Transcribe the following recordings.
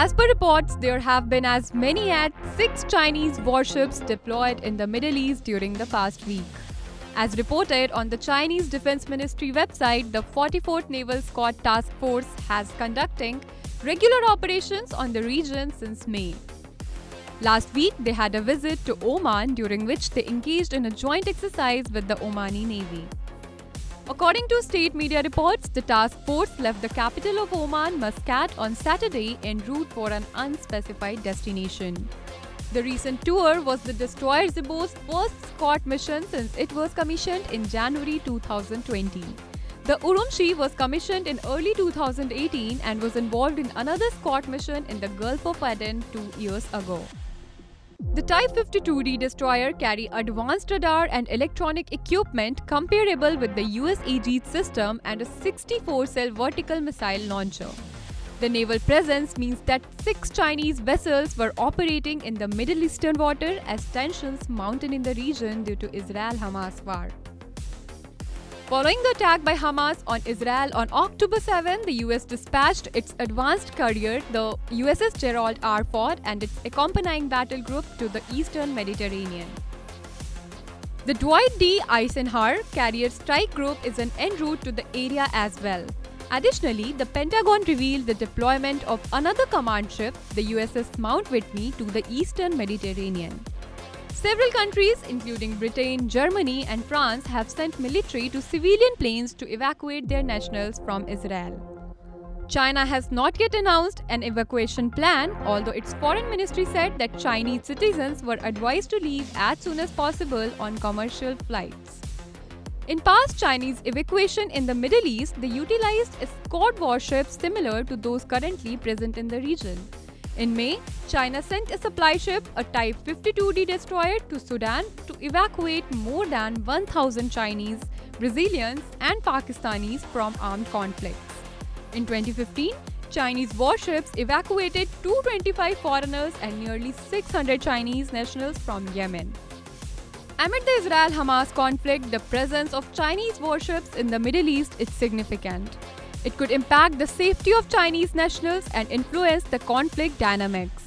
As per reports, there have been as many as 6 Chinese warships deployed in the Middle East during the past week. As reported on the Chinese Defense Ministry website, the 44th Naval Squad Task Force has conducting regular operations on the region since May. Last week, they had a visit to Oman during which they engaged in a joint exercise with the Omani Navy. According to state media reports, the task force left the capital of Oman, Muscat, on Saturday en route for an unspecified destination. The recent tour was the destroyer Zibbo's first escort mission since it was commissioned in January 2020. The Urumqi was commissioned in early 2018 and was involved in another escort mission in the Gulf of Aden 2 years ago. The Type 52D destroyer carry advanced radar and electronic equipment comparable with the US Aegis system and a 64-cell vertical missile launcher. The naval presence means that 6 Chinese vessels were operating in the Middle Eastern water as tensions mounted in the region due to Israel-Hamas war. Following the attack by Hamas on Israel on October 7, the US dispatched its advanced carrier, the USS Gerald R. Ford, and its accompanying battle group to the Eastern Mediterranean. The Dwight D. Eisenhower carrier strike group is en route to the area as well. Additionally, the Pentagon revealed the deployment of another command ship, the USS Mount Whitney, to the Eastern Mediterranean. Several countries, including Britain, Germany, and France, have sent military to civilian planes to evacuate their nationals from Israel. China has not yet announced an evacuation plan, although its foreign ministry said that Chinese citizens were advised to leave as soon as possible on commercial flights. In past Chinese evacuation in the Middle East, they utilized escort warships similar to those currently present in the region. In May, China sent a supply ship, a Type 52D destroyer, to Sudan to evacuate more than 1,000 Chinese, Brazilians, and Pakistanis from armed conflicts. In 2015, Chinese warships evacuated 225 foreigners and nearly 600 Chinese nationals from Yemen. Amid the Israel-Hamas conflict, the presence of Chinese warships in the Middle East is significant. It could impact the safety of Chinese nationals and influence the conflict dynamics.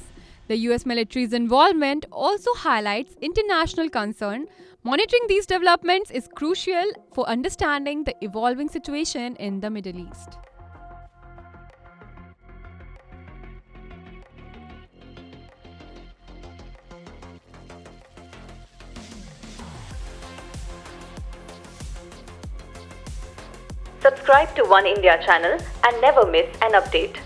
The US military's involvement also highlights international concern. Monitoring these developments is crucial for understanding the evolving situation in the Middle East. Subscribe to One India channel and never miss an update.